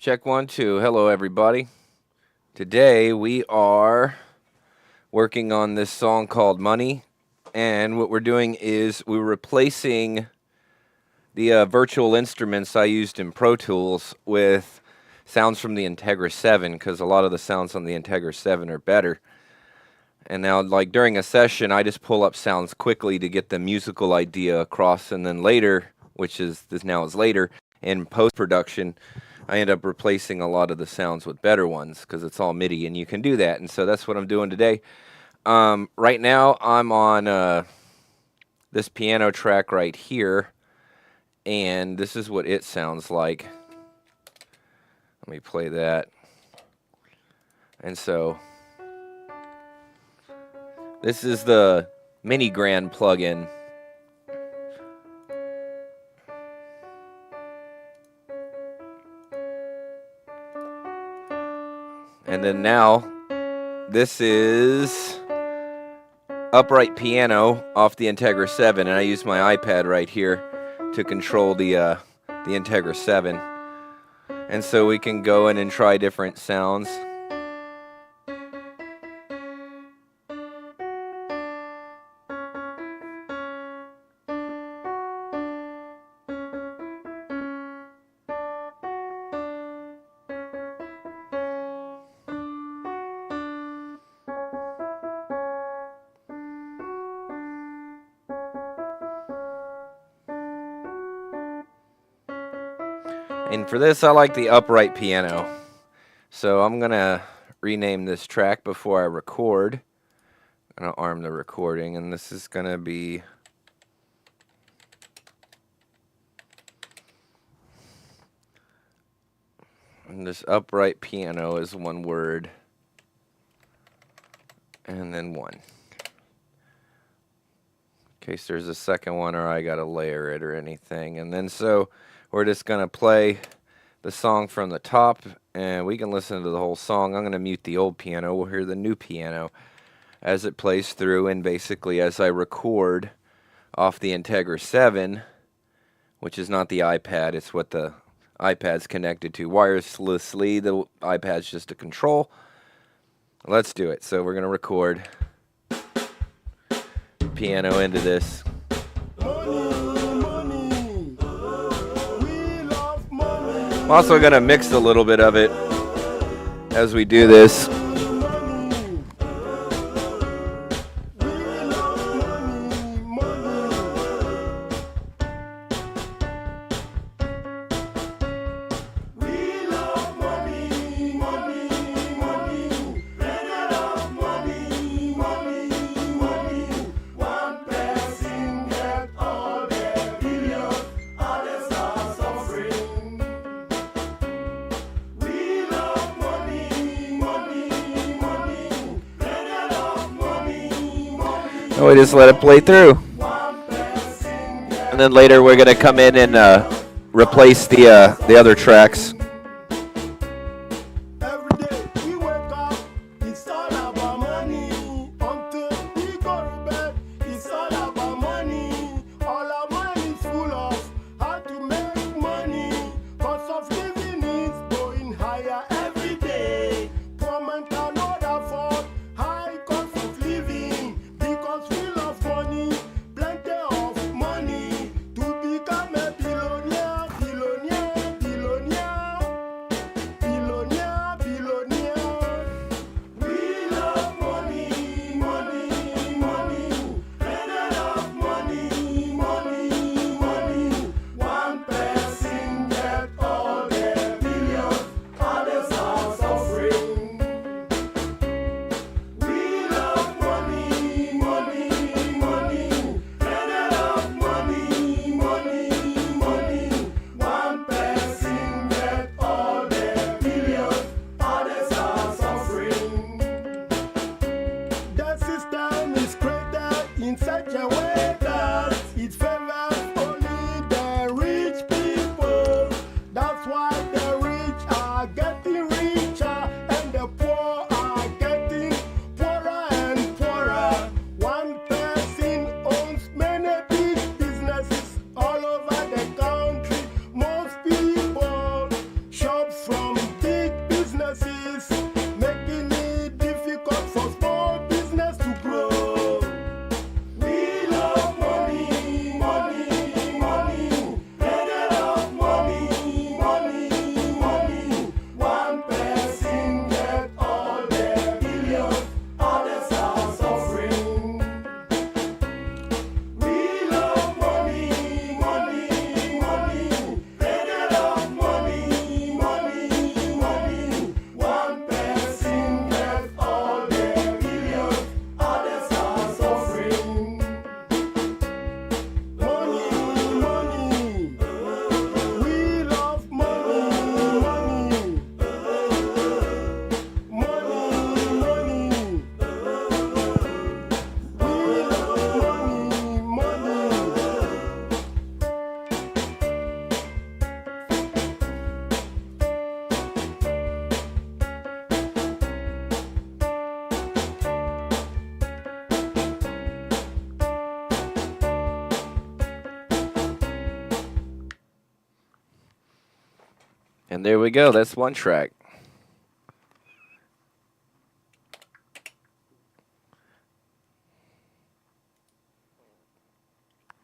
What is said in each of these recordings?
Check 1, 2. Hello, everybody. Today we are working on this song called Money. And what we're doing is we're replacing the virtual instruments I used in Pro Tools with sounds from the Integra 7 because a lot of the sounds on the Integra 7 are better. And now, like during a session, I just pull up sounds quickly to get the musical idea across. And then later, which is this now is later, in post-production, I end up replacing a lot of the sounds with better ones because it's all MIDI, and you can do that. And so that's what I'm doing today. Right now, I'm on this piano track right here, and this is what it sounds like. Let me play that. And so this is the Mini Grand plugin. And then now, this is upright piano off the Integra 7, and I use my iPad right here to control the Integra 7. And so we can go in and try different sounds. And for this, I like the upright piano. So I'm going to rename this track before I record. I'm going to arm the recording, and this is going to be and this upright piano is one word, and then one. In case there's a second one or I got to layer it or anything. And then so we're just going to play the song from the top, and we can listen to the whole song. I'm going to mute the old piano. We'll hear the new piano as it plays through, and basically as I record off the Integra 7, which is not the iPad, it's what the iPad's connected to wirelessly. The iPad's just a control. Let's do it. So we're going to record piano into this. I'm also going to mix a little bit of it as we do this. And we just let it play through. And then later we're going to come in and replace the other tracks. And there we go. That's one track.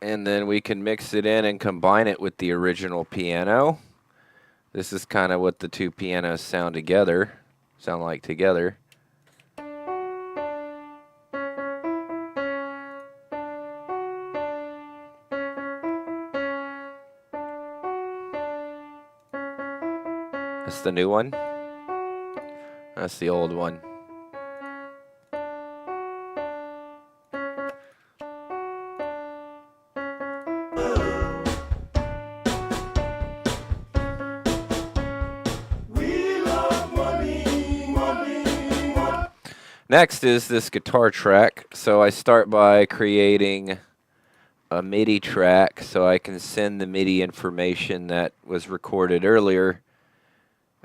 And then we can mix it in and combine it with the original piano. This is kind of what the two pianos sound like together. That's the new one. That's the old one. Next is this guitar track. So I start by creating a MIDI track so I can send the MIDI information that was recorded earlier.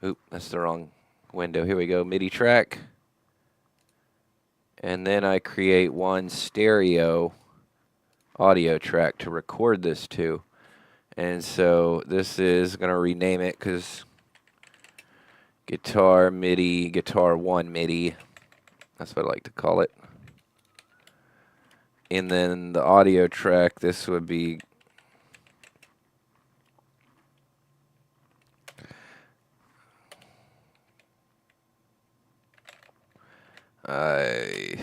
Oop, that's the wrong window. Here we go, MIDI track. And then I create one stereo audio track to record this to. And so this is going to rename it because guitar MIDI, guitar 1 MIDI. That's what I like to call it. And then the audio track, this would be I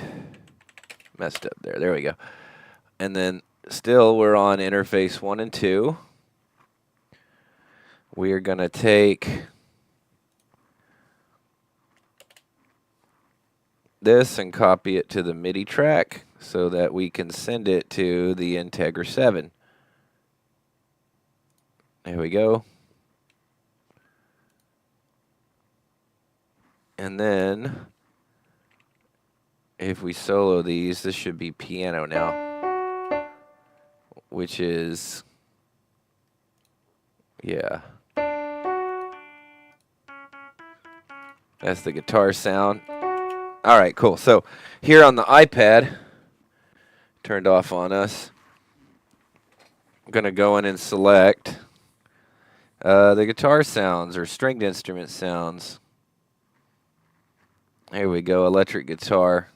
messed up there. There we go. And then still we're on interface 1 and 2. We are going to take this and copy it to the MIDI track so that we can send it to the Integra 7. There we go. And then if we solo these, this should be piano now, which is, yeah. That's the guitar sound. All right, cool. So here on the iPad, turned off on us, I'm going to go in and select the guitar sounds or stringed instrument sounds. Here we go, electric guitar.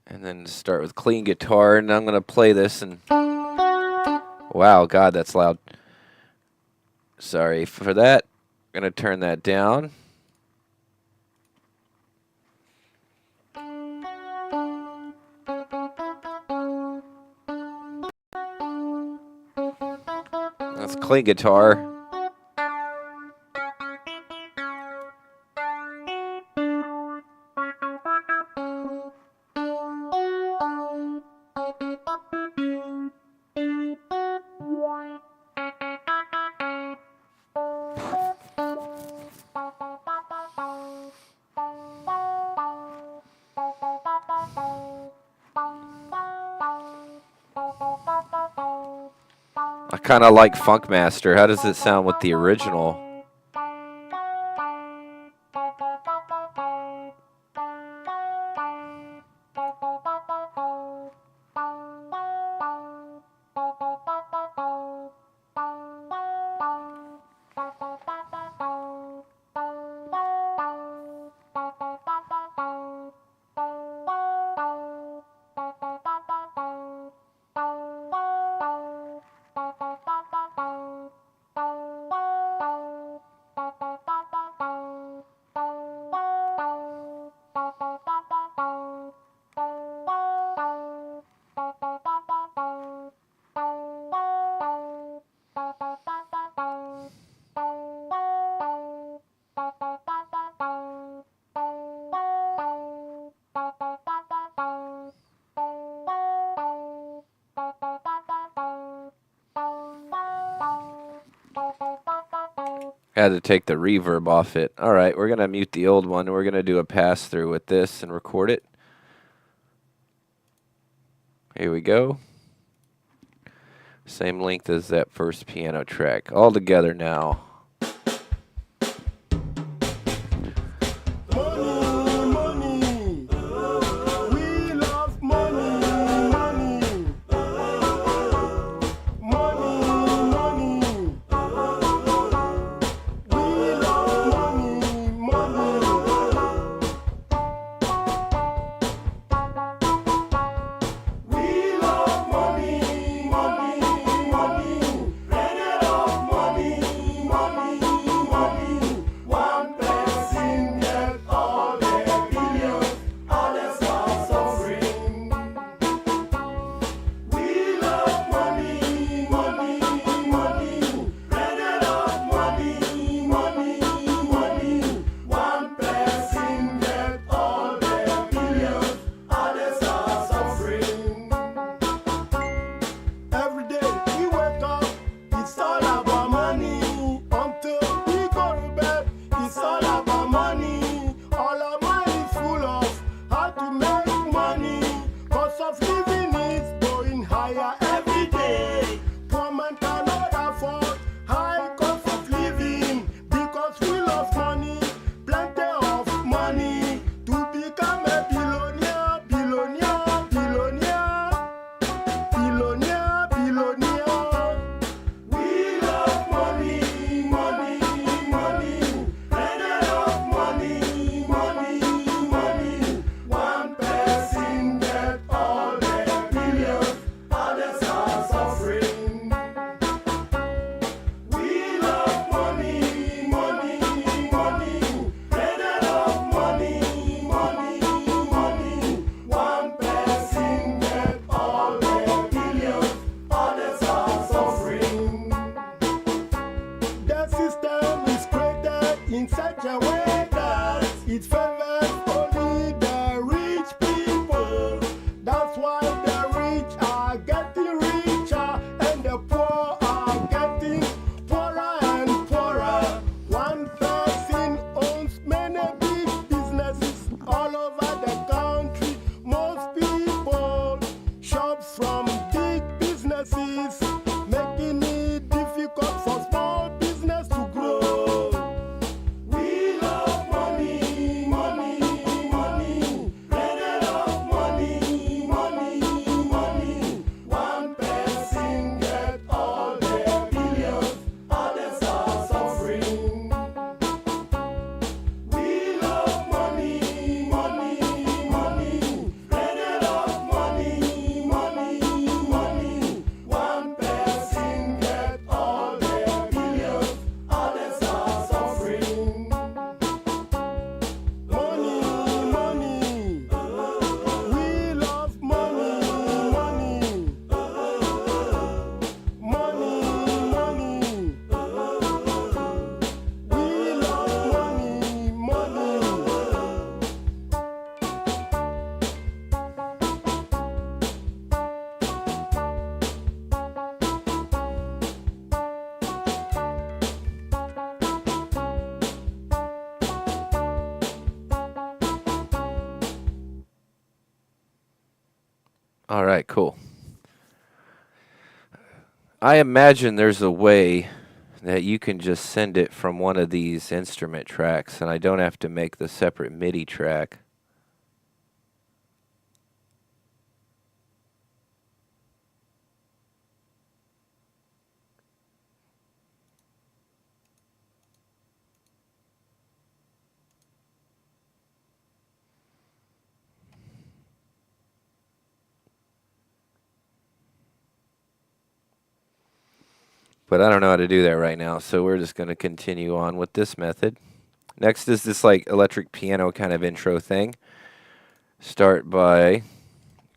And then start with clean guitar, and I'm going to play this. And wow, God, that's loud. Sorry for that. I'm going to turn that down. That's clean guitar. I kind of like Funkmaster. How does it sound with the original? Had to take the reverb off it. All right, we're going to mute the old one. We're going to do a pass-through with this and record it. Here we go. Same length as that first piano track. All together now. system is created in such a way that it favors only the rich people. That's why the rich are getting richer and the poor are getting poorer and poorer. One person owns many big businesses all over the country. Most people shop from big businesses, making it difficult for small business to grow. We love money, money, money. Plenty of money, money, money. One person get all their billions, others are suffering. We love money, money, money. Plenty of money, money, money. One person get all their billions, others are suffering. Money, money. We love money, money. Money, money. We love money, money. All right, cool. I imagine there's a way that you can just send it from one of these instrument tracks and I don't have to make the separate MIDI track. But I don't know how to do that right now, so we're just going to continue on with this method. Next is this like electric piano kind of intro thing. Start by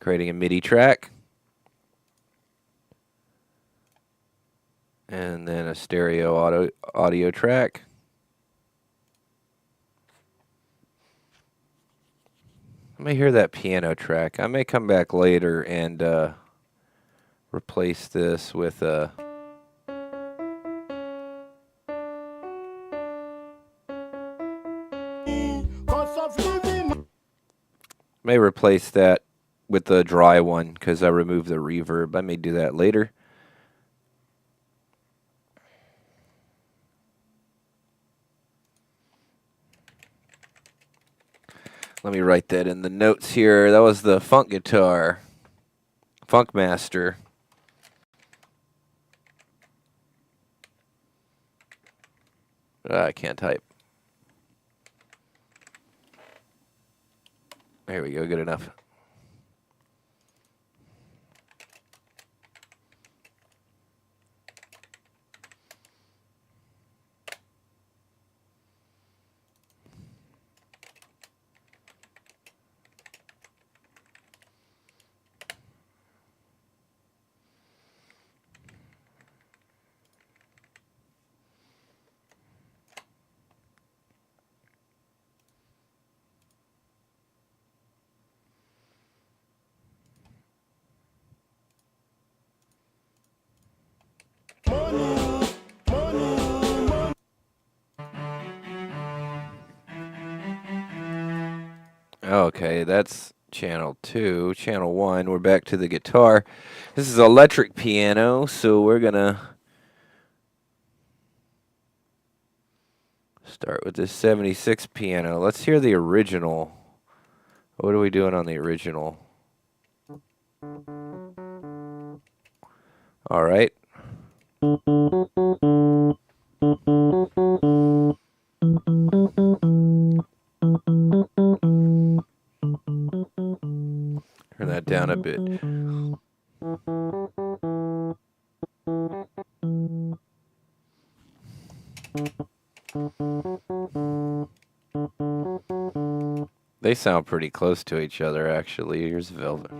creating a MIDI track. And then a stereo audio track. I may hear that piano track. I may come back later and replace this with a... Cost of living. may replace that with the dry one because I removed the reverb. I may do that later. Let me write that in the notes here. That was the funk guitar. Funk Master. I can't type. There we go, good enough. Okay, that's channel 2. Channel 1, we're back to the guitar. This is electric piano, so we're gonna start with this 76 piano. Let's hear the original. What are we doing on the original? All right. Turn that down a bit. They sound pretty close to each other, actually. Here's Velvet.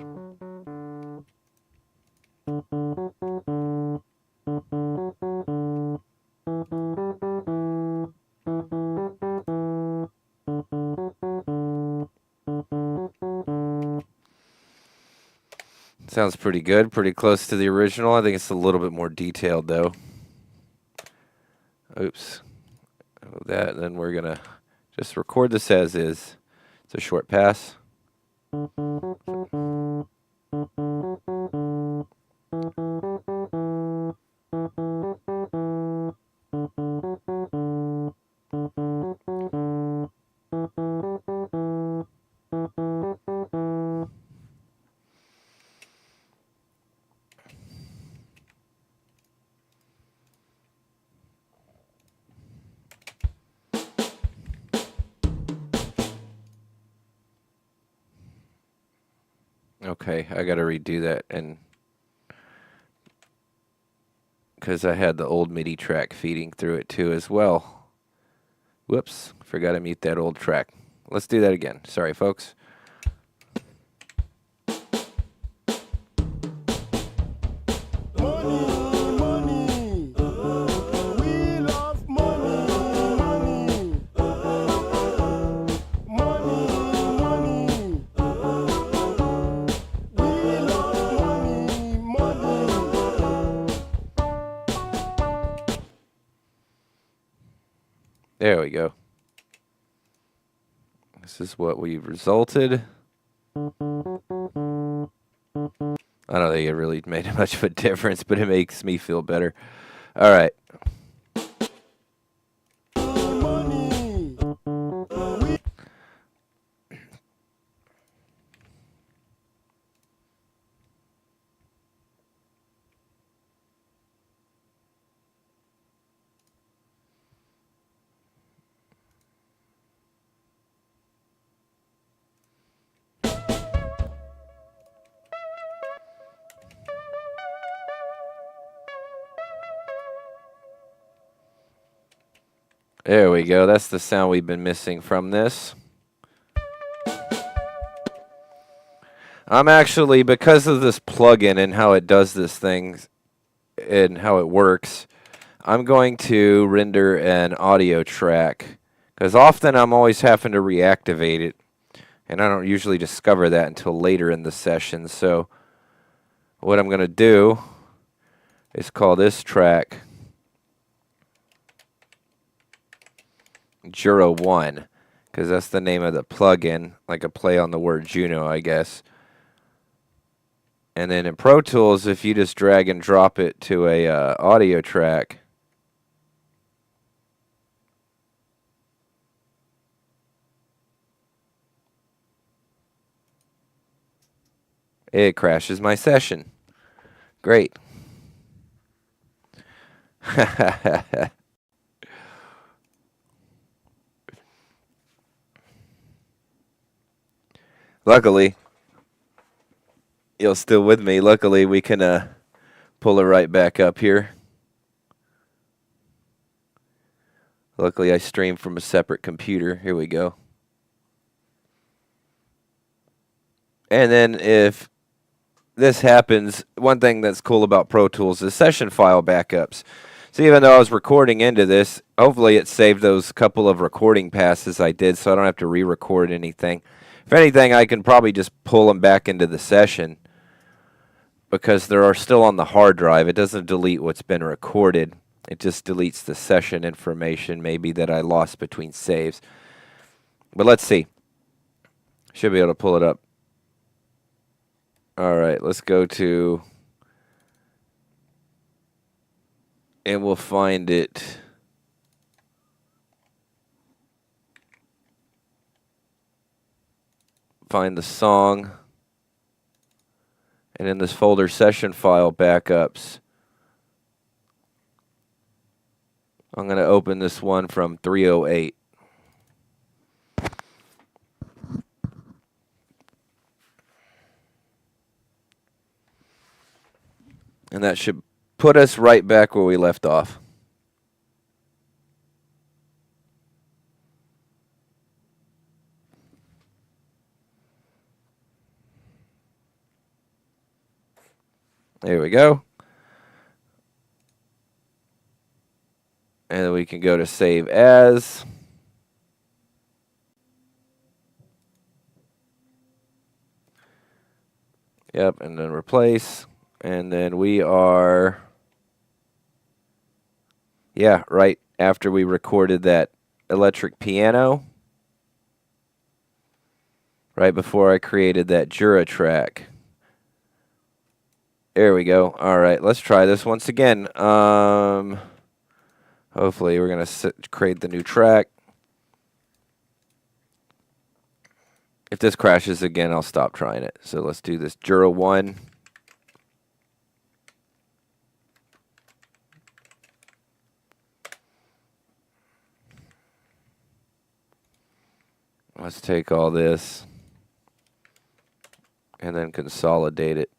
Sounds pretty good, pretty close to the original. I think it's a little bit more detailed, though. Oops. That, then we're going to just record this as is. It's a short pass. Okay, I got to redo that, and because I had the old MIDI track feeding through it too as well. Whoops, forgot to mute that old track. Let's do that again. Sorry, folks. There we go. This is what we've resulted. I don't think it really made much of a difference, but it makes me feel better. All right. There we go. That's the sound we've been missing from this. I'm actually, because of this plugin and how it does this thing and how it works, I'm going to render an audio track, because often I'm always having to reactivate it, and I don't usually discover that until later in the session. So what I'm going to do is call this track Juro 1, because that's the name of the plugin, like a play on the word Juno, I guess. And then in Pro Tools, if you just drag and drop it to a audio track, it crashes my session. Great. Luckily, you're still with me. Luckily, we can pull it right back up here. Luckily, I stream from a separate computer. Here we go. And then if this happens, one thing that's cool about Pro Tools is session file backups. So even though I was recording into this, hopefully it saved those couple of recording passes I did, so I don't have to re-record anything. If anything, I can probably just pull them back into the session because they are still on the hard drive. It doesn't delete what's been recorded. It just deletes the session information maybe that I lost between saves. But let's see. Should be able to pull it up. All right, let's go to, and we'll find it. Find the song. And in this folder, session file backups, I'm going to open this one from 308. And that should put us right back where we left off. There we go. And then we can go to save as. Yep, and then replace. And then we are, yeah, right after we recorded that electric piano. Right before I created that Jura track. There we go. All right, let's try this once again. Hopefully we're going to create the new track. If this crashes again, I'll stop trying it. So let's do this Jura 1. Let's take all this and then consolidate it.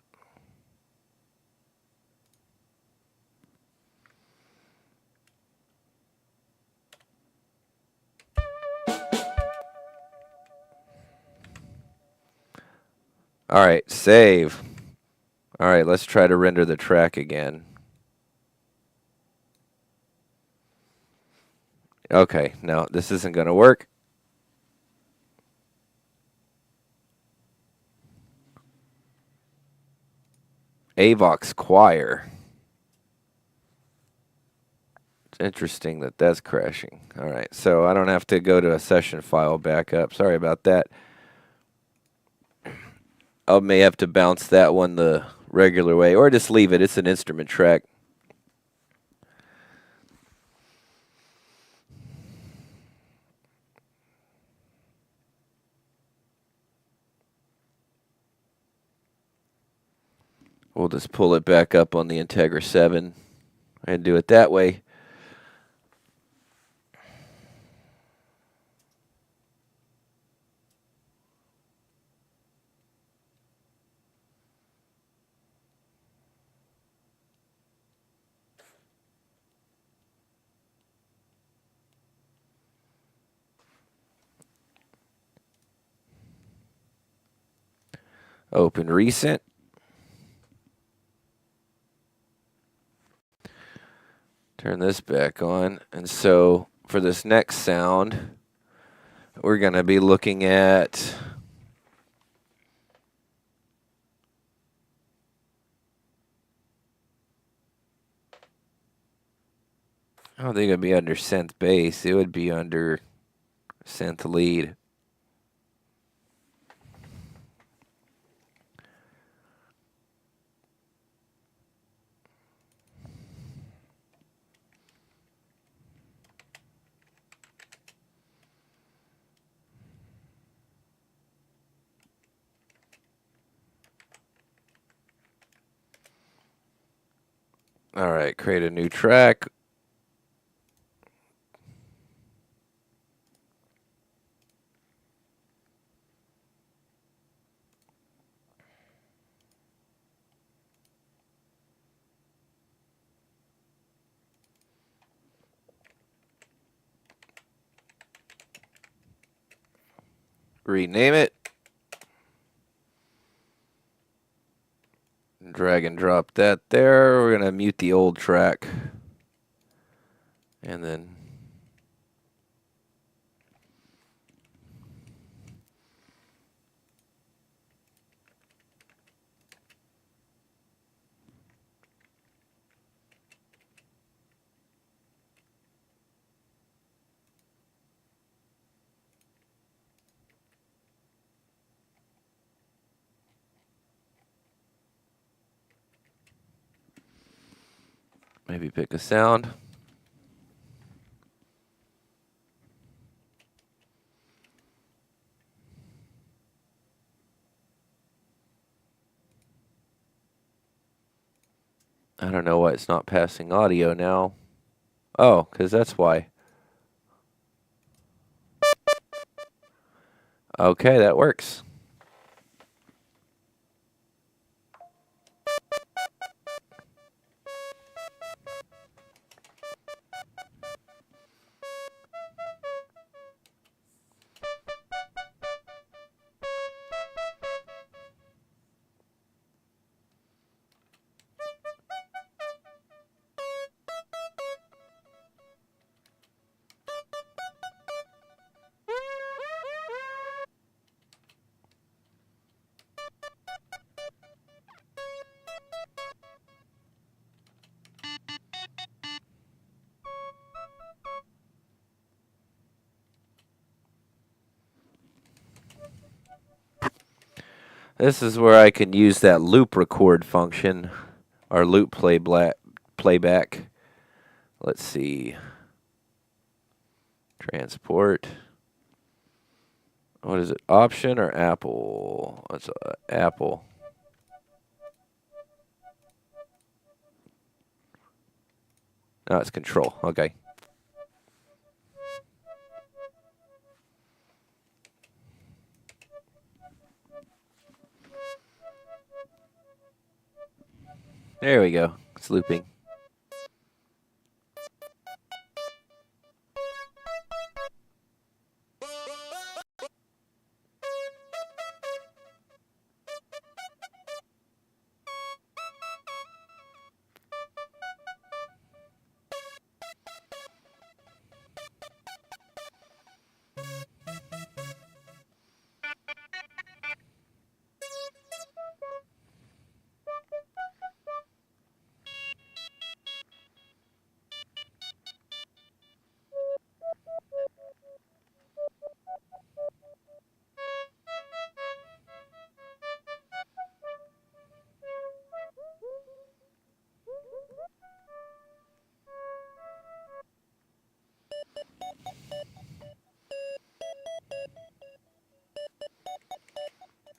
All right, save. All right, let's try to render the track again. Okay, no, this isn't going to work. Avox Choir. It's interesting that that's crashing. All right, so I don't have to go to a session file backup. Sorry about that. I may have to bounce that one the regular way, or just leave it. It's an instrument track. We'll just pull it back up on the Integra 7 and do it that way. Open recent. Turn this back on. And so for this next sound, we're going to be looking at I don't think it would be under synth bass. It would be under synth lead. All right, create a new track. Rename it. Drag and drop that there. We're going to mute the old track. And then maybe pick a sound. I don't know why it's not passing audio now. Oh, because that's why. Okay, that works. This is where I can use that loop record function, or loop playback. Let's see. Transport. What is it? Option or Apple? It's Apple. No, it's Control. Okay. There we go. It's looping.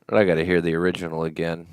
But I gotta hear the original again.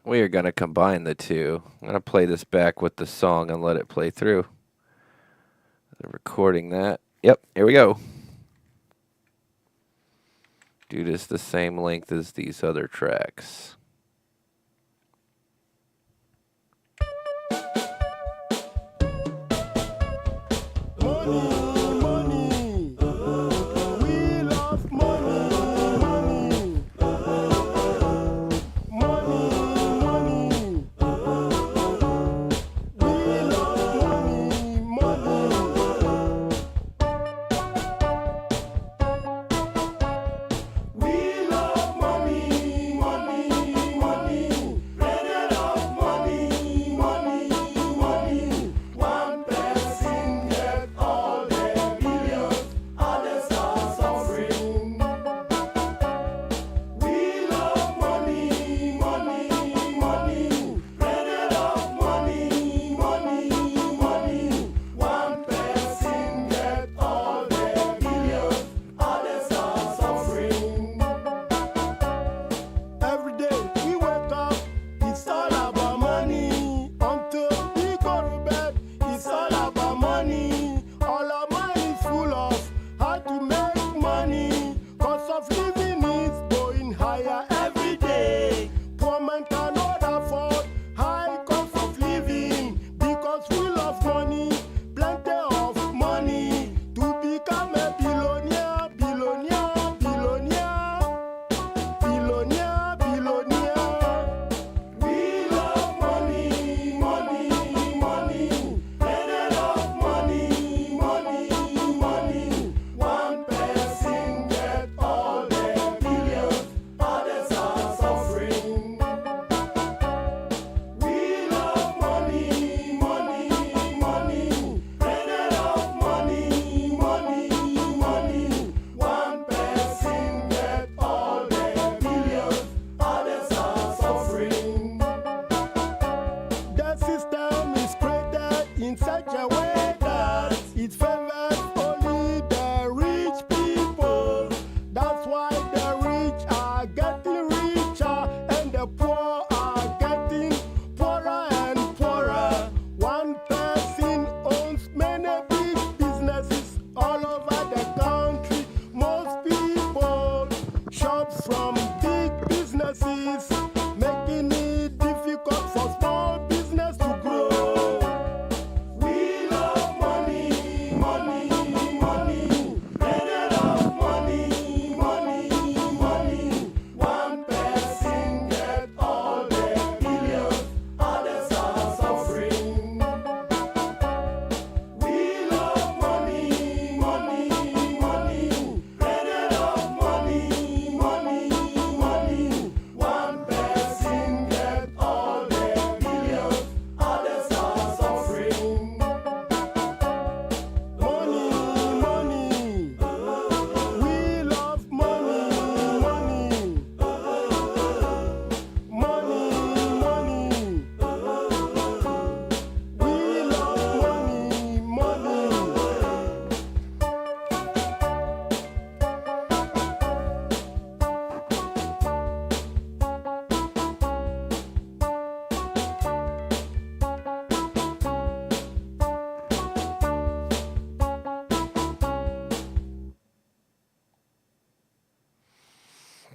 We are going to combine the two. I'm going to play this back with the song and let it play through. I'm recording that. Yep, here we go. Do this the same length as these other tracks.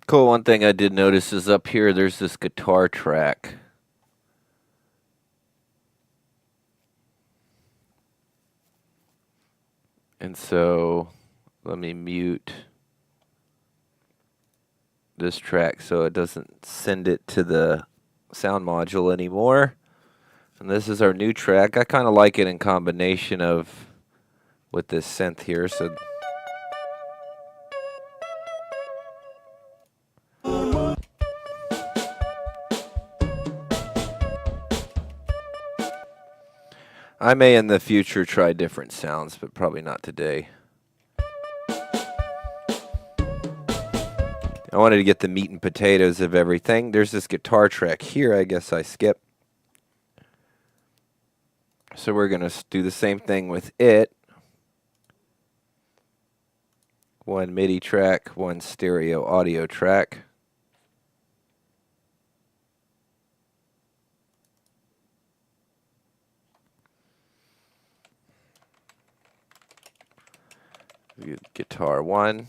Cool. One thing I did notice is up here there's this guitar track. And so let me mute this track so it doesn't send it to the sound module anymore. And this is our new track. I kind of like it in combination of with this synth here. So I may in the future try different sounds, but probably not today. I wanted to get the meat and potatoes of everything. There's this guitar track here. I guess I skipped. So we're going to do the same thing with it. One MIDI track, one stereo audio track. Guitar 1.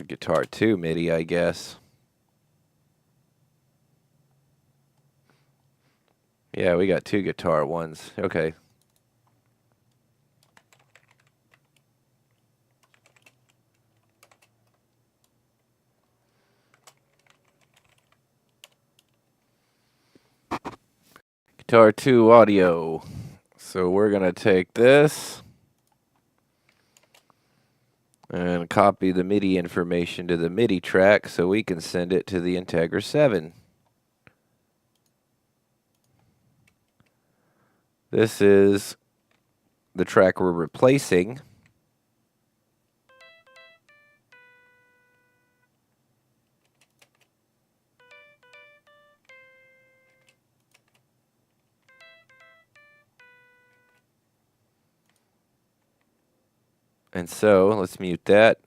Guitar 2 MIDI, I guess. Yeah, we got 2 guitar 1s. Okay. Guitar 2 audio. So we're going to take this and copy the MIDI information to the MIDI track so we can send it to the Integra 7. This is the track we're replacing. And so, let's mute that.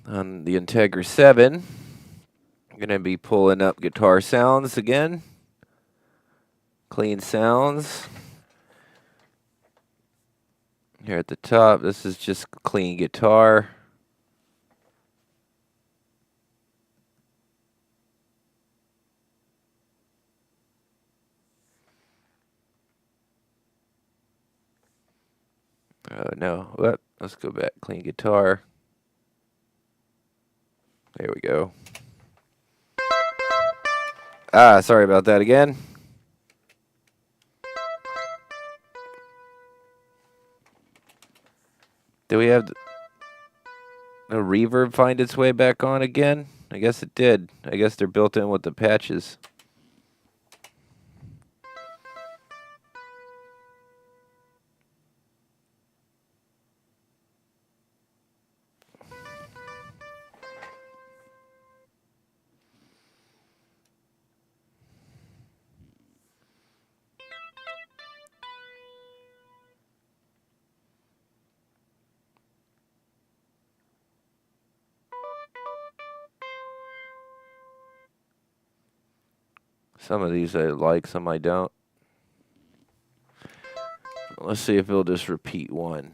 On the Integra 7, I'm going to be pulling up guitar sounds again. Clean sounds. Here at the top, this is just clean guitar. Oh no, whoop. Let's go back, clean guitar. There we go. Sorry about that again. Do we have the reverb find its way back on again? I guess it did. I guess they're built in with the patches. Some of these I like, some I don't. Let's see if it'll just repeat one.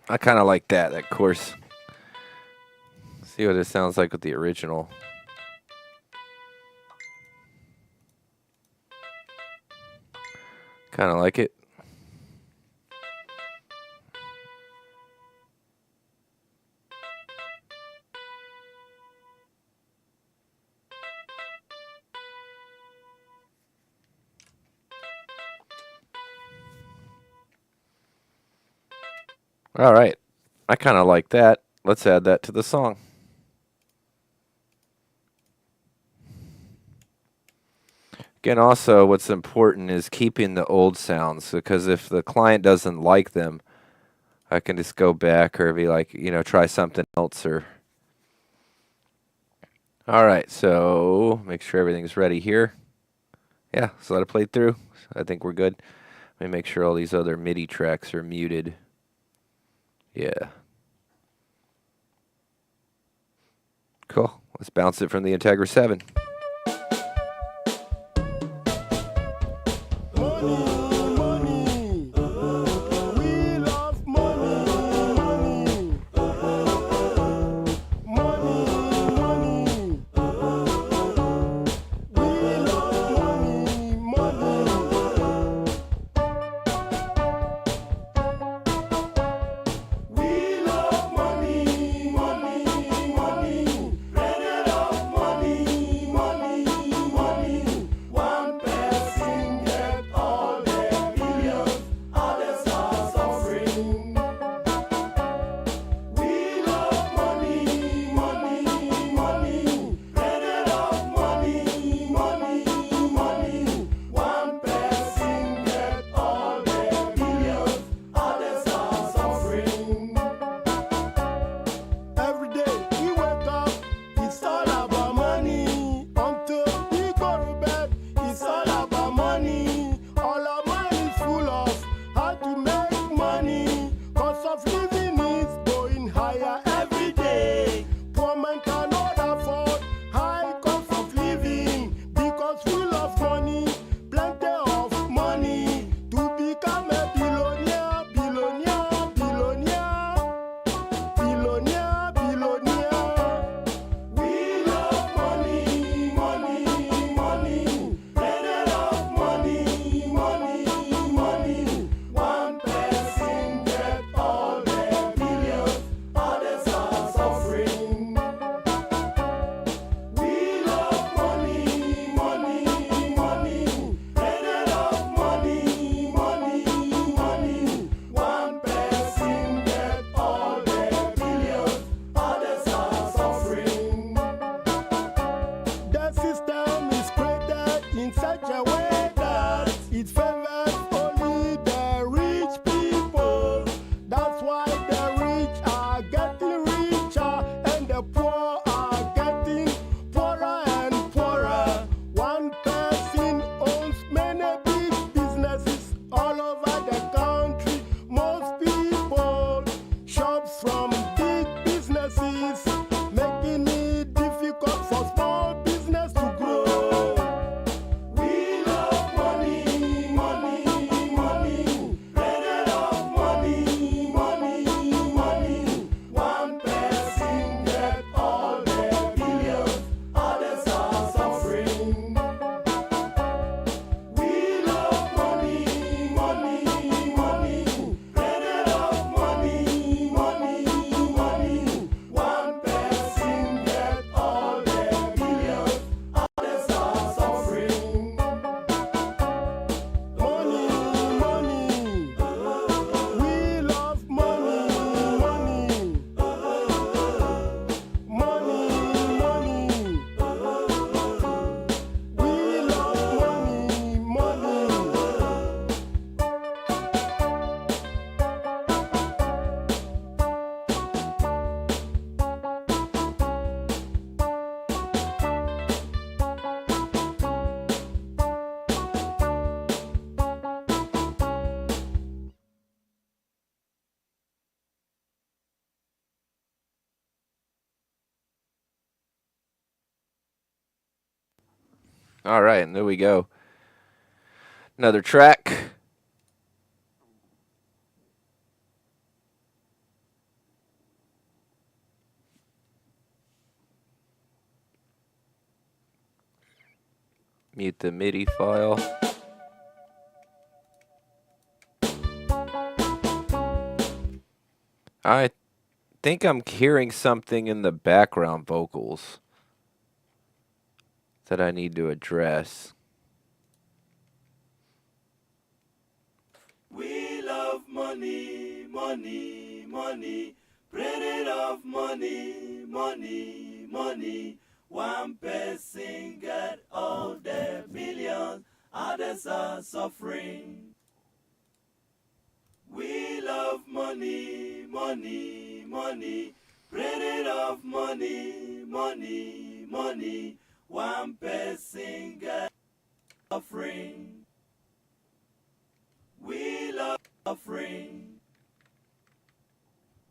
I kind of like that chorus. See what it sounds like with the original. Kind of like it. All right. I kind of like that. Let's add that to the song. Again, also, what's important is keeping the old sounds because if the client doesn't like them, I can just go back or be like, try something else or. All right, so make sure everything's ready here. Yeah, so let it play through. I think we're good. Let me make sure all these other MIDI tracks are muted. Yeah. Cool. Let's bounce it from the Integra 7. All right, and there we go. Another track. Mute the MIDI file. I think I'm hearing something in the background vocals that I need to address. We love money, money, money, printed of money, money, money. One person get all the billions, others are suffering. We love money, money, money. Printing of money, money, money. One person get suffering. We love suffering.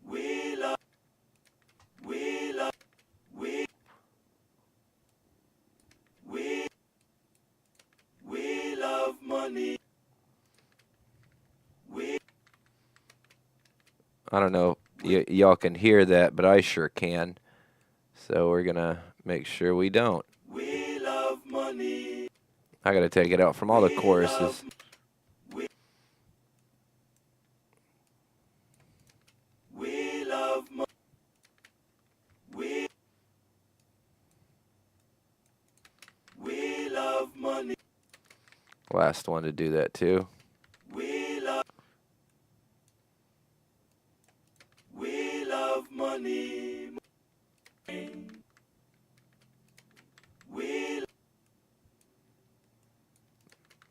We love, we love, we love money. I don't know y'all can hear that, but I sure can. So we're gonna make sure we don't. We love money. I gotta take it out from all the choruses. We love money. We love money. Last one to do that too. We love money.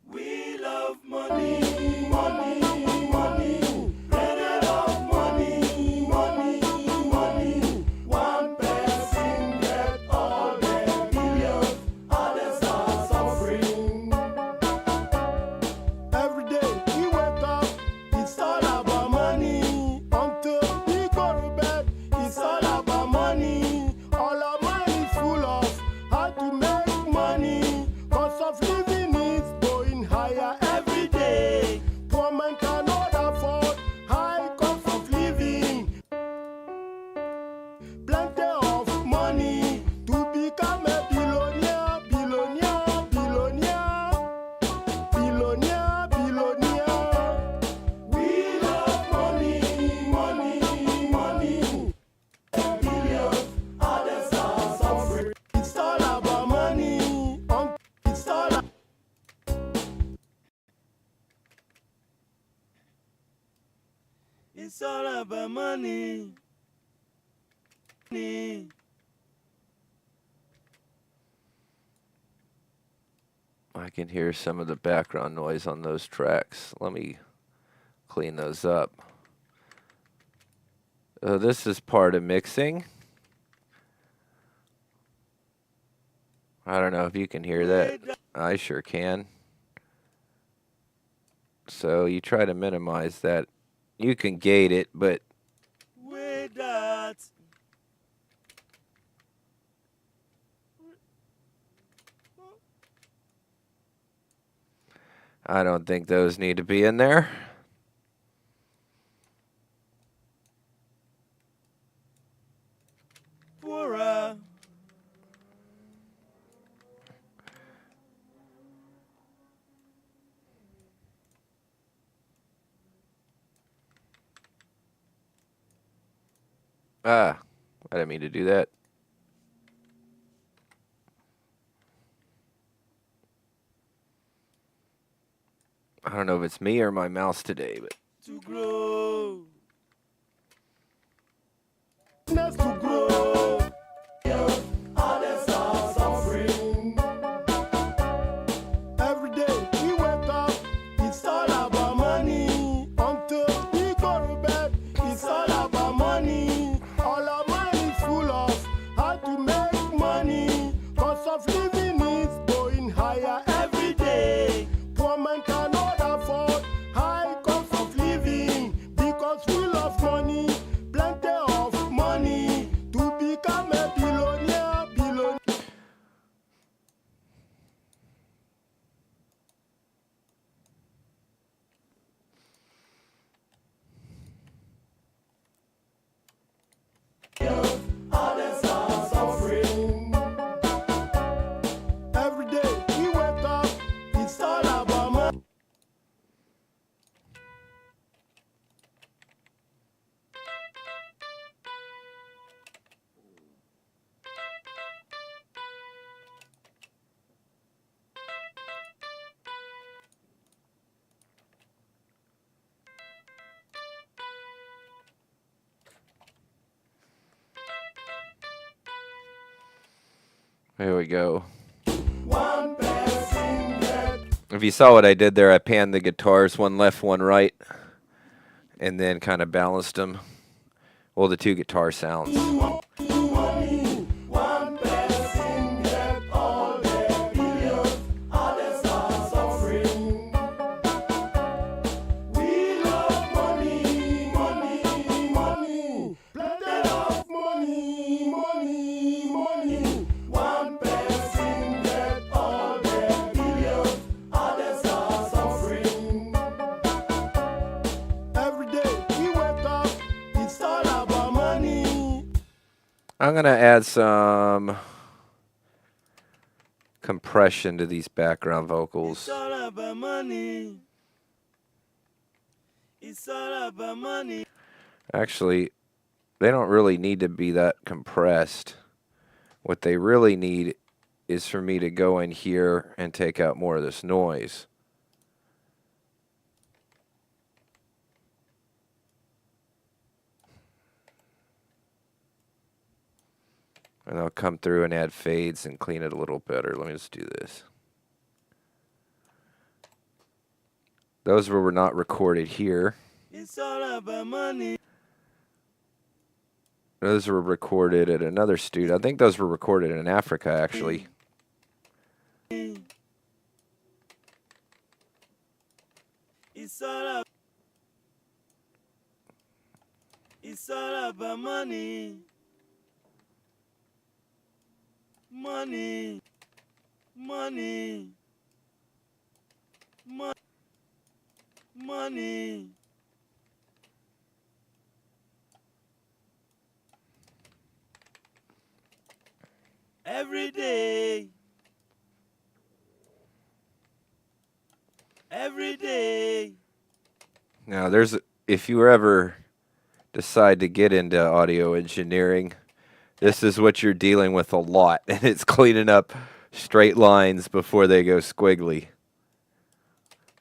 We love money. Money, money. Plenty of money. Money, money. One person get all the billions, others are suffering. Every day we wake up, it's all about money. Until we go to bed, it's all about money. All our mind is full of how to make money. Cost of living is going higher every day. Poor man cannot afford high cost of living. Plenty of money to become a billionaire, billionaire, billionaire. Billionaire, billionaire. We love money, money, money. Billions, others are suffering. It's all about money. It's all It's all about money. Money. I can hear some of the background noise on those tracks. Let me clean those up. This is part of mixing. I don't know if you can hear that. I sure can. So you try to minimize that. You can gate it, but With that. I don't think those need to be in there. Poorer. Ah, I didn't mean to do that. I don't know if it's me or my mouse today, but To grow. business to grow. Others are suffering. Every day we wake up, it's all about money. Until we go to bed, it's all about money. All our mind is full of how to make money. Cost of living is going higher every day. Poor man cannot afford high cost of living because we love money. Plenty of money to There we go. One person get If you saw what I did there, I panned the guitars one left, one right, and then kind of balanced them. Well, the two guitar sounds. money. One person get all the billions. Others are suffering. We love money, money, money. Plenty of money, money, money. One person get all the billions. Others are suffering. Every day we wake up, it's all about money. I'm going to add some compression to these background vocals. It's all about money. It's all about money. Actually, they don't really need to be that compressed. What they really need is for me to go in here and take out more of this noise. And I'll come through and add fades and clean it a little better. Let me just do this. Those were not recorded here. It's all about money. Those were recorded at another studio. I think those were recorded in Africa, actually. It's all about money. Money. Money. Money. Every day. Every day. Now, if you ever decide to get into audio engineering, this is what you're dealing with a lot, and it's cleaning up straight lines before they go squiggly.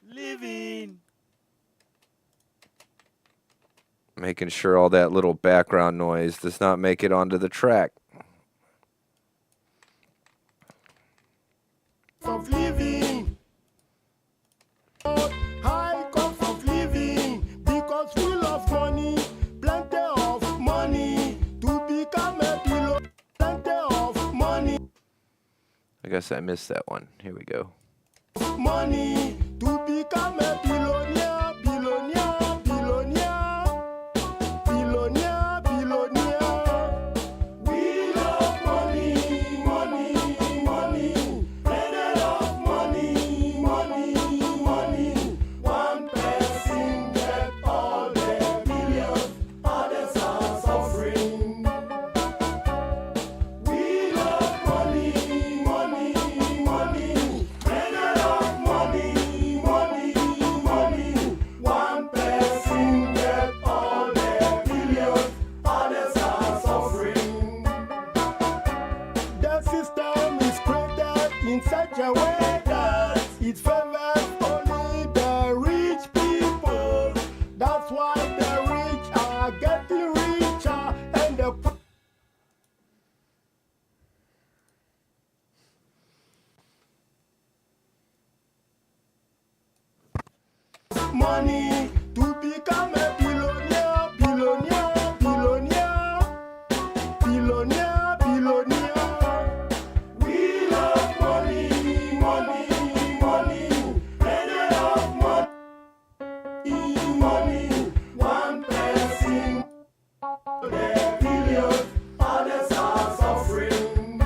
Living. Making sure all that little background noise does not make it onto the track. Of living, high cost of living, because we love money, plenty of money to become a pillow, plenty of money, I guess I missed that one. Here we go. money to become a billionaire, billionaire, billionaire, billionaire, billionaire. We love money, money, money, plenty of money, money, money. One person get all the billions, others are suffering. We love money, money, money, plenty of money, money, money. One person get all the billions, others are suffering. The system is created in such a way that it favors only the rich people. That's why the rich are getting richer and the poor money to become a billionaire, billionaire, billionaire, billionaire, billionaire. We love money, money, money, plenty of money, money. One person, the billions, others are suffering.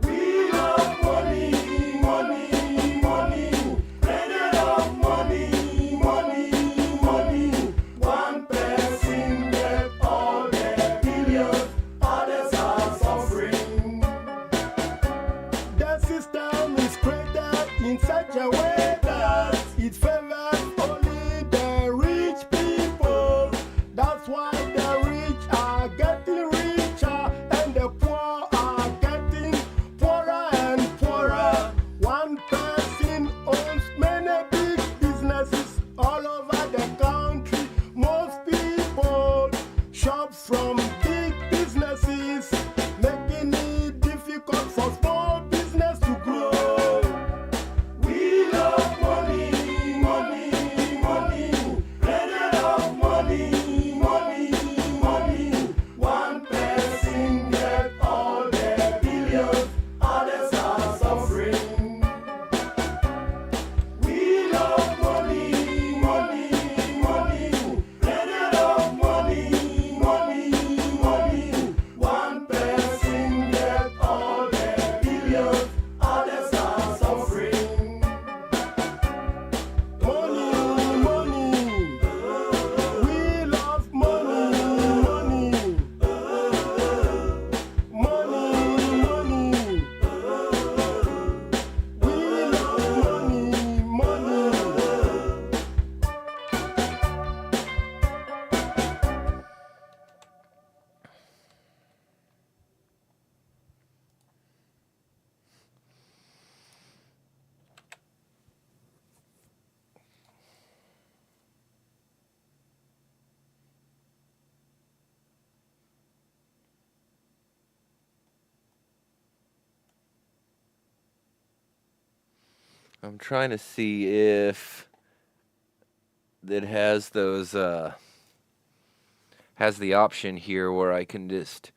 We love money, money, money, plenty of money, money, money. One person get all the billions, others are suffering. The system is created in such a way that it favors only the rich people. That's why the rich are getting richer and the poor are getting poorer and poorer. One person owns many big businesses all over the country. Most people shop from big businesses, making it difficult I'm trying to see if it has those has the option here where I can just,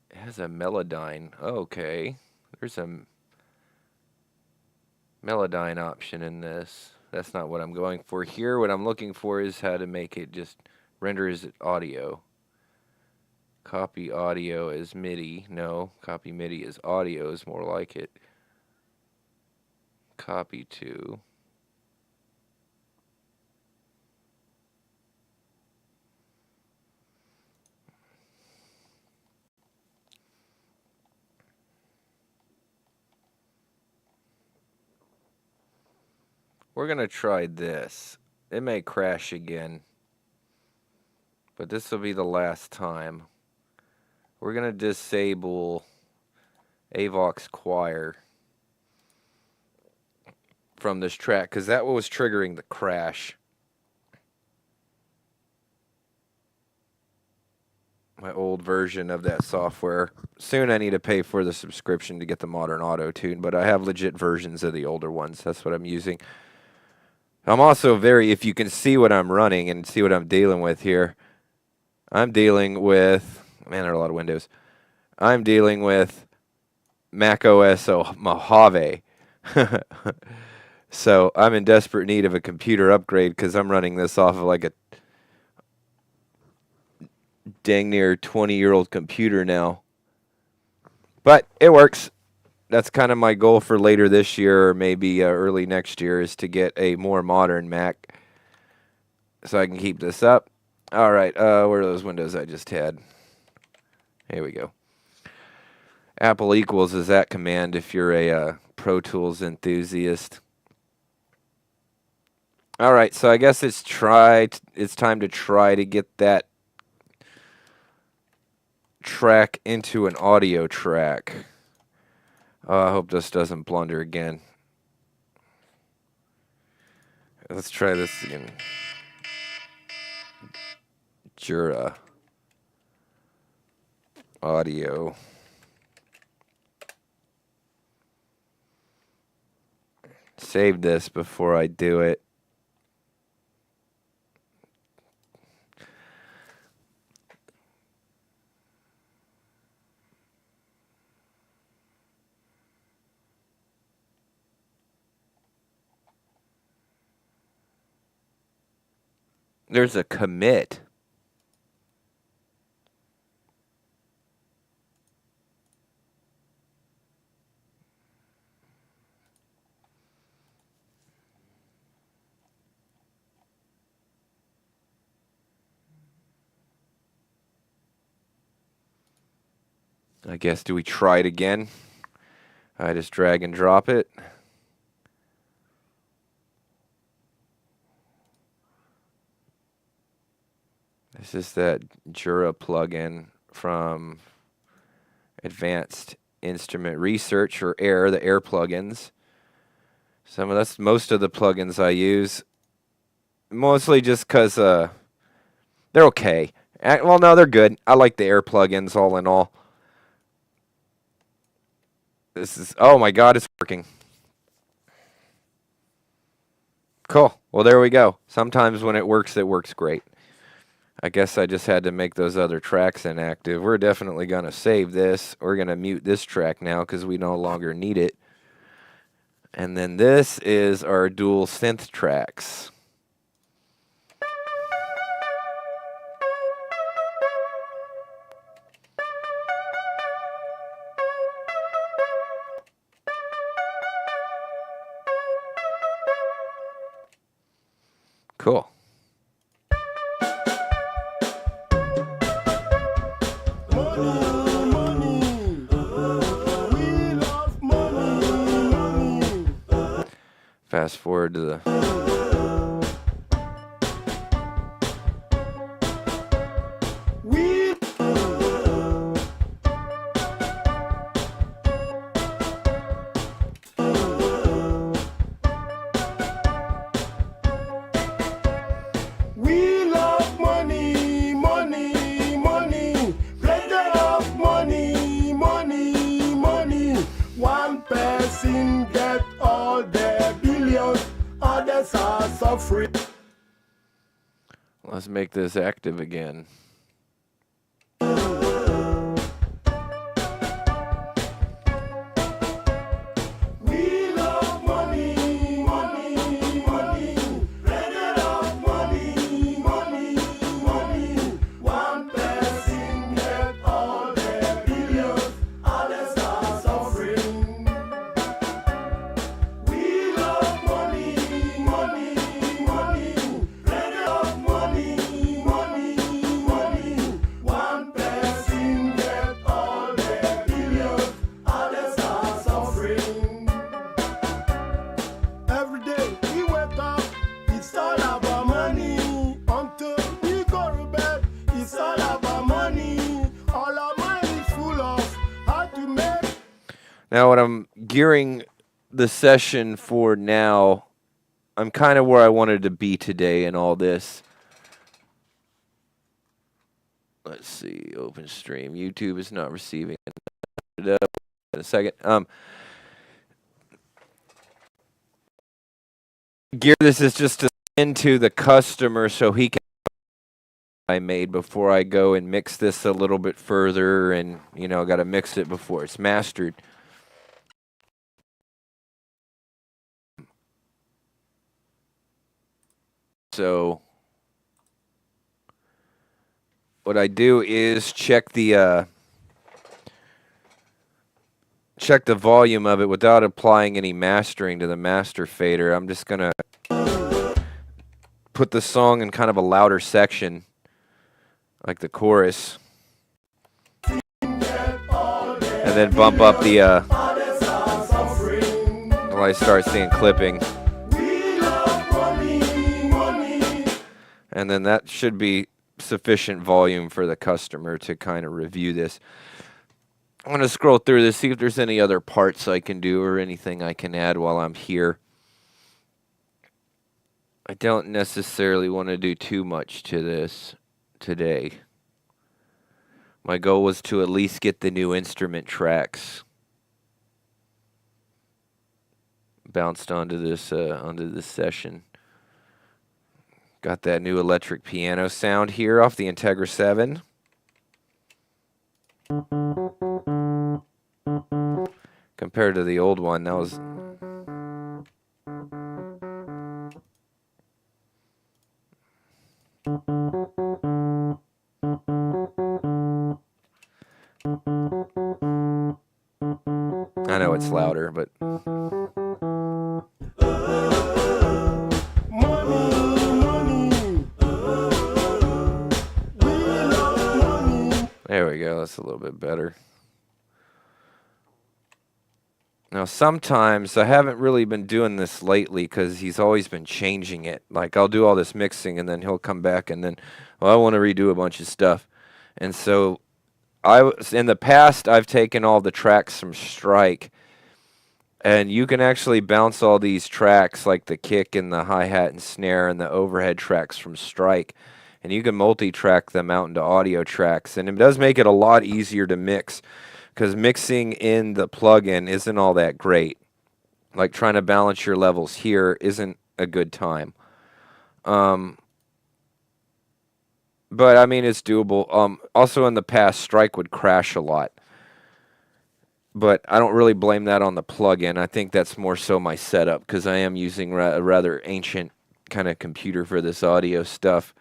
it has a Melodyne. Okay. There's a Melodyne option in this. That's not what I'm going for here. What I'm looking for is how to make it just render as audio. Copy audio as MIDI. No, copy MIDI as audio is more like it. Copy to. We're going to try this. It may crash again, but this will be the last time. We're going to disable Avox Choir from this track because that was triggering the crash. My old version of that software. Soon I need to pay for the subscription to get the modern auto-tune, but I have legit versions of the older ones. That's what I'm using. I'm also if you can see what I'm running and see what I'm dealing with here, I'm dealing with, man, there are a lot of windows. I'm dealing with Mac OS Mojave. So I'm in desperate need of a computer upgrade because I'm running this off of like a dang near 20-year-old computer now. But it works. That's kind of my goal for later this year or maybe early next year is to get a more modern Mac so I can keep this up. All right, where are those windows I just had? Here we go. Apple equals is that command if you're a Pro Tools enthusiast. All right, so I guess it's time to try to get that track into an audio track. I hope this doesn't blunder again. Let's try this again. Jura audio. Save this before I do it. There's a commit. I guess, do we try it again? I just drag and drop it. This is that Jura plugin from Advanced Instrument Research, or AIR, the AIR plugins. Most of the plugins I use, mostly just because they're okay. Well, no, they're good. I like the AIR plugins all in all. Oh my God, it's working. Cool. Well, there we go. Sometimes when it works great. I guess I just had to make those other tracks inactive. We're definitely going to save this. We're going to mute this track now because we no longer need it. And then this is our dual synth tracks. Cool. Fast forward to the... We love money, money, money. Plenty of money, money, money. One person get all the others are suffering. Let's make this active again. We love money, money, money. Plenty of money, money, money. One person get all the billions, others are suffering. We love money, money, money. Plenty of money, money, money. One person get all the billions, others are suffering. Every day we wake up, it's all about money. Until we go to bed, it's all about money. All our mind is full of how to make. Now, what I'm gearing the session for now, I'm kind of where I wanted to be today in all this. Let's see, open stream. YouTube is not receiving it. In a second. Gear this is just to send to the customer so he can I made before I go and mix this a little bit further, and got to mix it before it's mastered. So what I do is check the volume of it without applying any mastering to the master fader. I'm just gonna put the song in kind of a louder section, like the chorus, and then bump up the until I start seeing clipping. And then that should be sufficient volume for the customer to kind of review this. I'm going to scroll through this, see if there's any other parts I can do or anything I can add while I'm here. I don't necessarily want to do too much to this today. My goal was to at least get the new instrument tracks bounced onto this session. Got that new electric piano sound here off the Integra 7. Compared to the old one, that was... I know it's louder, but... There we go, that's a little bit better. Now, sometimes, I haven't really been doing this lately because he's always been changing it. Like, I'll do all this mixing, and then he'll come back, and then, well, I want to redo a bunch of stuff. And so, in the past, I've taken all the tracks from Strike, and you can actually bounce all these tracks, like the kick and the hi-hat and snare and the overhead tracks from Strike, and you can multi-track them out into audio tracks, and it does make it a lot easier to mix, because mixing in the plugin isn't all that great. Like, trying to balance your levels here isn't a good time. But, I mean, it's doable. Also, in the past, Strike would crash a lot. But I don't really blame that on the plugin. I think that's more so my setup, because I am using a rather ancient kind of computer for this audio stuff.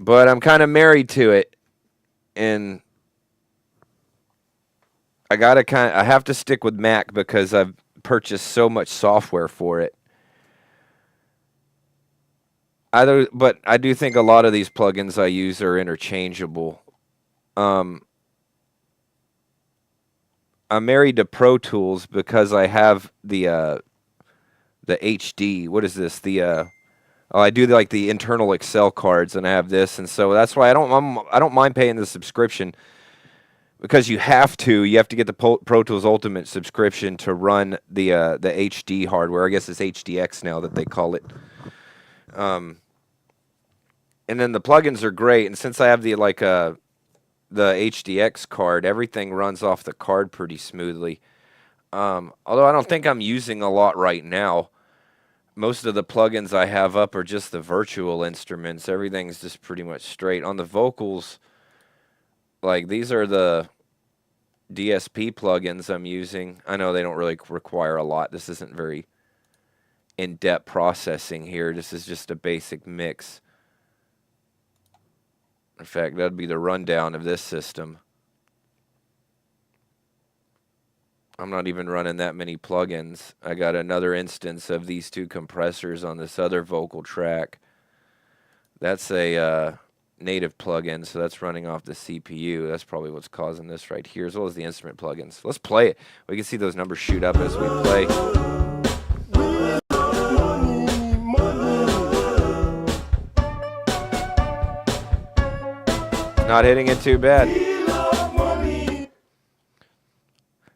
But I'm kind of married to it, and I have to stick with Mac because I've purchased so much software for it. But I do think a lot of these plugins I use are interchangeable. I'm married to Pro Tools because I have the HD. What is this? I do like the internal Excel cards, and I have this, and so that's why I don't mind paying the subscription, because you have to get the Pro Tools Ultimate subscription to run the HD hardware. I guess it's HDX now that they call it. And then the plugins are great, and since I have the HDX card, everything runs off the card pretty smoothly. Although I don't think I'm using a lot right now. most of the plugins I have up are just the virtual instruments. Everything's just pretty much straight. On the vocals, like these are the DSP plugins I'm using. I know they don't really require a lot. This isn't very in-depth processing here. This is just a basic mix. In fact, that'd be the rundown of this system. I'm not even running that many plugins. I got another instance of these two compressors on this other vocal track. That's a native plugin, so that's running off the CPU. That's probably what's causing this right here, as well as the instrument plugins. Let's play it. We can see those numbers shoot up as we play. Not hitting it too bad.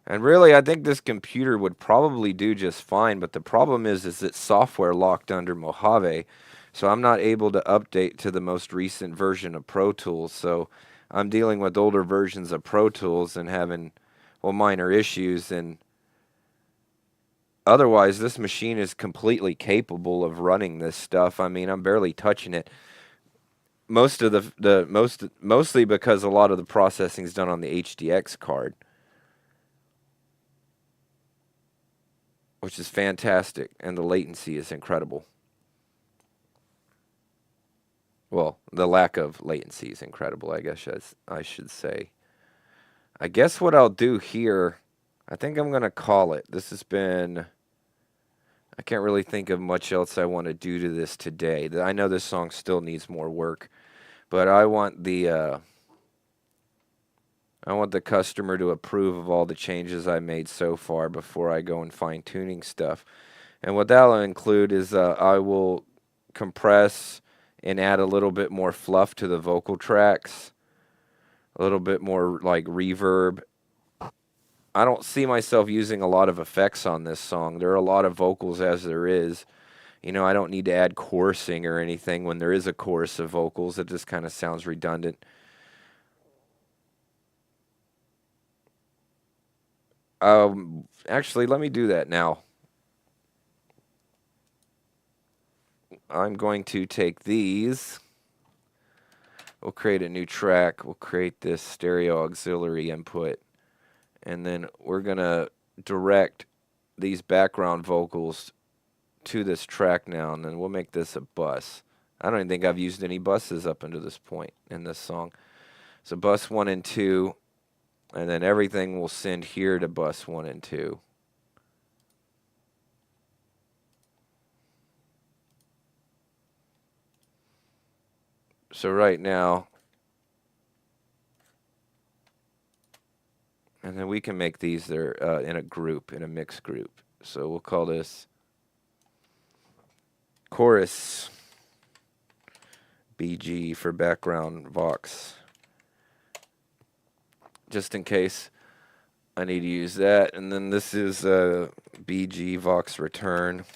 And really, I think this computer would probably do just fine, but the problem is it's software locked under Mojave, so I'm not able to update to the most recent version of Pro Tools. So I'm dealing with older versions of Pro Tools and having, well, minor issues. And otherwise, this machine is completely capable of running this stuff. I mean, I'm barely touching it. Mostly because a lot of the processing is done on the HDX card, which is fantastic, and the latency is incredible. Well, the lack of latency is incredible, I guess I should say. I guess what I'll do here, I think I'm going to call it. This has been... I can't really think of much else I want to do to this today. I know this song still needs more work, but I want the customer to approve of all the changes I made so far before I go and fine-tuning stuff. And what that'll include is I will compress and add a little bit more fluff to the vocal tracks, a little bit more like reverb. I don't see myself using a lot of effects on this song. There are a lot of vocals as there is. You know, I don't need to add chorusing or anything when there is a chorus of vocals. It just kind of sounds redundant. Actually, let me do that now. I'm going to take these. We'll create a new track. We'll create this stereo auxiliary input. And then we're going to direct these background vocals to this track now. And then we'll make this a bus. I don't even think I've used any buses up until this point in this song. So bus 1 and 2. And then everything will send here to bus 1 and 2. So right now, and then we can make these there in a group, in a mixed group. So we'll call this chorus BG for background vox, just in case I need to use that. And then this is BG vox return.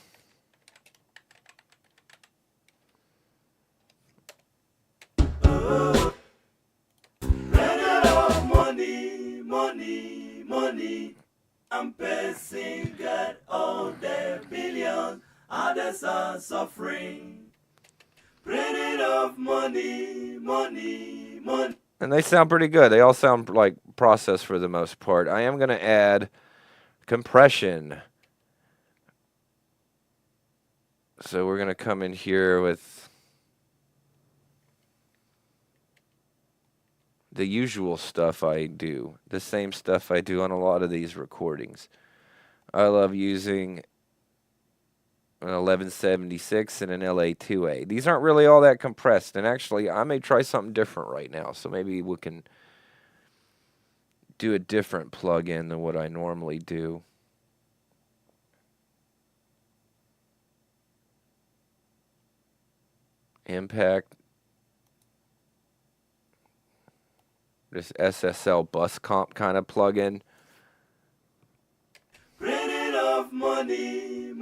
Money, I'm passing, got all the billions, others are suffering. Printing of money. And they sound pretty good. They all sound like processed for the most part. I am going to add compression. So we're going to come in here with the usual stuff I do, the same stuff I do on a lot of these recordings. I love using an 1176 and an LA2A. These aren't really all that compressed, and actually I may try something different right now, so maybe we can do a different plug-in than what I normally do. Impact. This SSL bus comp kind of plugin. Printing of money.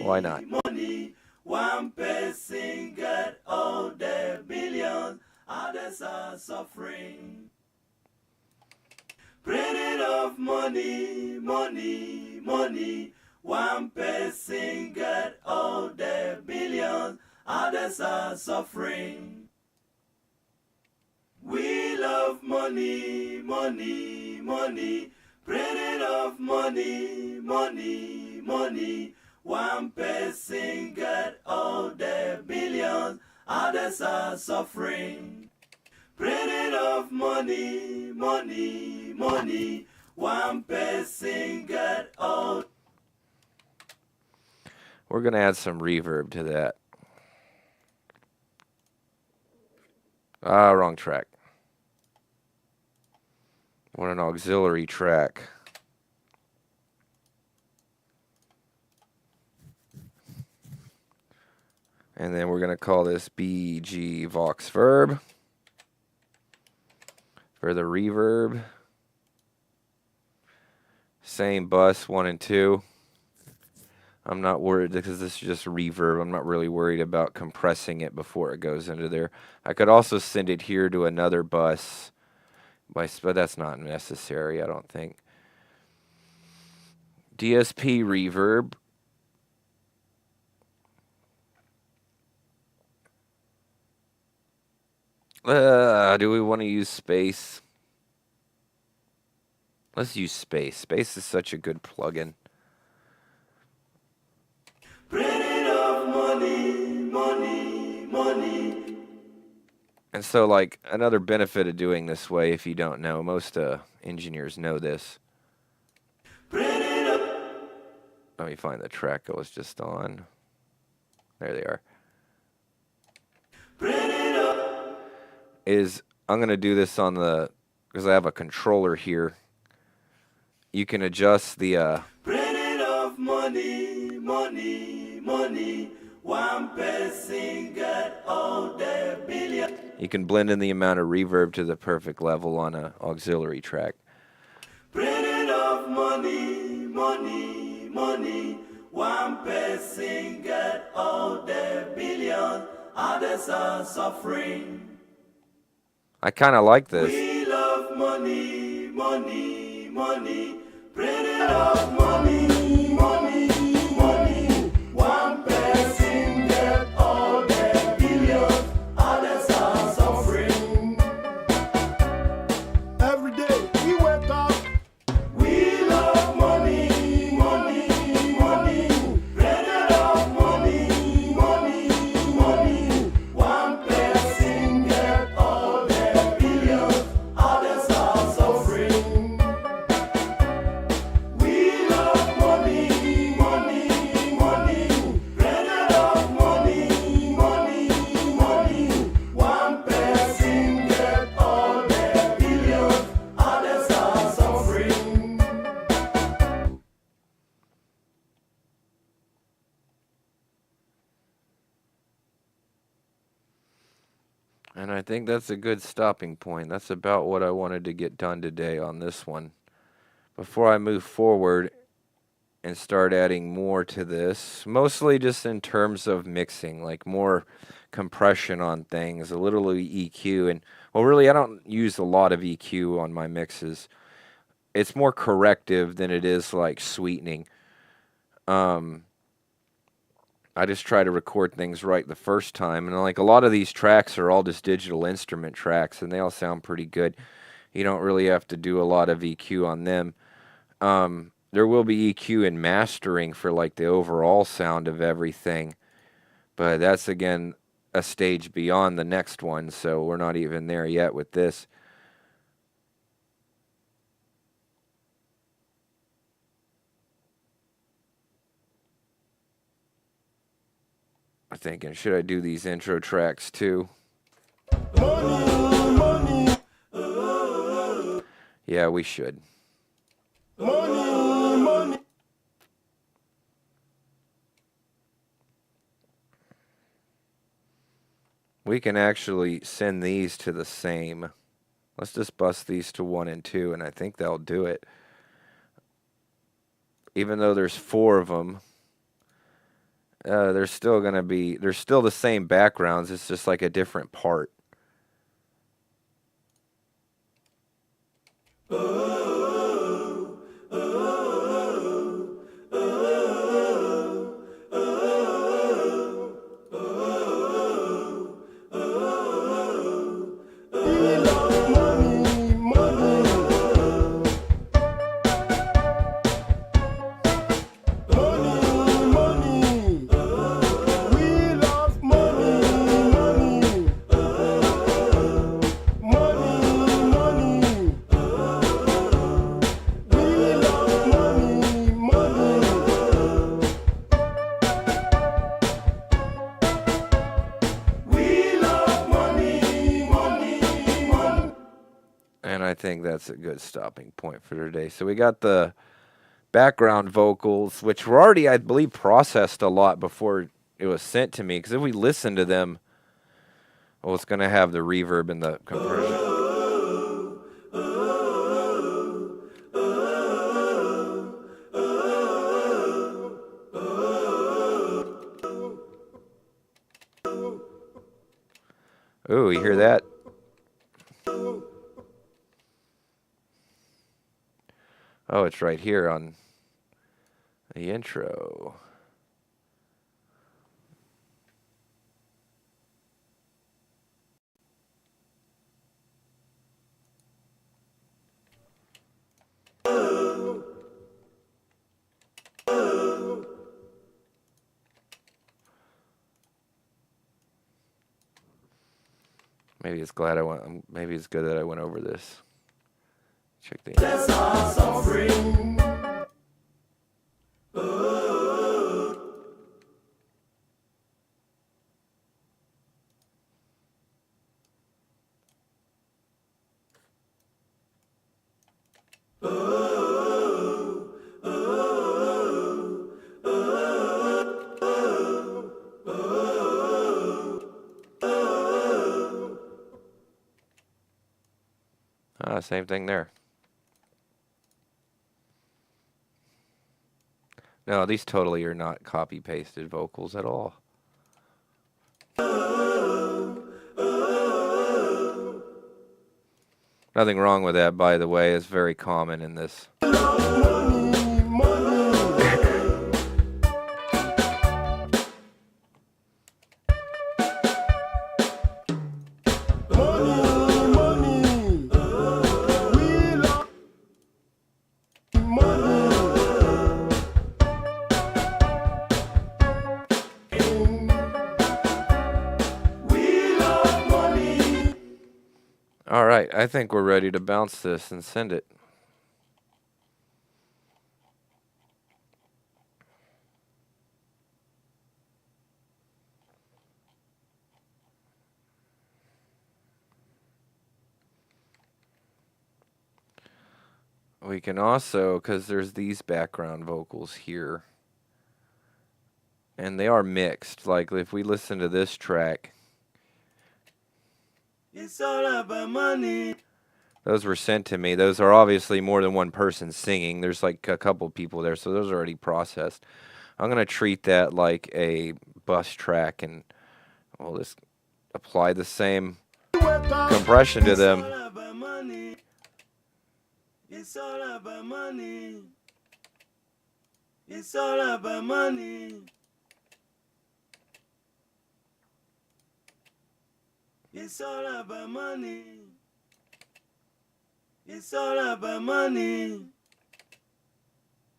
Why not? Money. One person got all the billions, others are suffering. Printing of money. One person got all the billions, others are suffering. We love money, money, money, printing of money, money, money. One person got all the billions, others are suffering. Printing of money, money, money. One person got all. We're going to add some reverb to that. Ah, wrong track. What an auxiliary track. And then we're going to call this BG Vox Verb for the reverb. Same bus, 1 and 2. I'm not worried because this is just reverb. I'm not really worried about compressing it before it goes into there. I could also send it here to another bus, but that's not necessary, I don't think. DSP reverb. Do we want to use space? Let's use space. Space is such a good plugin. Printing of money, money, money. And so, like, another benefit of doing this way, if you don't know, most engineers know this. Let me find the track I was just on. There they are. I'm going to do this on the, because I have a controller here. You can adjust the... Printing of money, money, money. One person got all the billion. You can blend in the amount of reverb to the perfect level on an auxiliary track. Printing of money, money, money. One person got all the billions, others are suffering. I kind of like this. We love money, money, money. Printing of money, money, money. One person got all the billions, others are suffering. Every day we wake up. We love money, money, money. Printing of money, money, money. One person got all the billions, others are suffering. We love money, money, money. Printing of money, money, money. One person got all the billions, others are suffering. And I think that's a good stopping point. That's about what I wanted to get done today on this one. Before I move forward and start adding more to this, mostly just in terms of mixing, like more compression on things, a little EQ. And, well, really, I don't use a lot of EQ on my mixes. It's more corrective than it is like sweetening. I just try to record things right the first time. And like a lot of these tracks are all just digital instrument tracks, and they all sound pretty good. You don't really have to do a lot of EQ on them. There will be EQ in mastering for like the overall sound of everything. But that's, again, a stage beyond the next one, so we're not even there yet with this. I'm thinking, should I do these intro tracks too? Money, money, Yeah, we should. money, money. We can actually send these to the same. Let's just bust these to 1 and 2, and I think they'll do it. Even though there's 4 of them, there's still the same backgrounds. It's just like a different part. think that's a good stopping point for today. So we got the background vocals, which were already, I believe, processed a lot before it was sent to me. Because if we listen to them, well, it's going to have the reverb and the compression. Ooh, you hear that? Oh, it's right here on the intro. Maybe it's glad I went. Maybe it's good that I went over this. Check the. Let's have some spring. Same thing there. No, these totally are not copy-pasted vocals at all. Nothing wrong with that, by the way. It's very common in this. All right, I think we're ready to bounce this and send it. We can also, because there's these background vocals here, and they are mixed. Like if we listen to this track, It's all about money. those were sent to me. Those are obviously more than one person singing. There's like a couple people there, so those are already processed. I'm going to treat that like a bus track, and we'll just apply the same compression to them. It's all about money. It's all about money. It's all about money. It's all about money. It's all about money.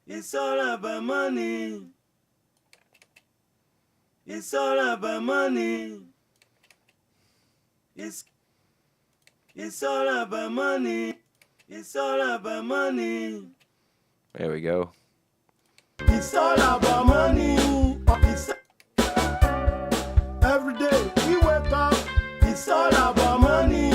It's all about money. It's all about money. It's all about money. It's all about money. There we go. It's all about money. It's every day we wake up. It's all about money.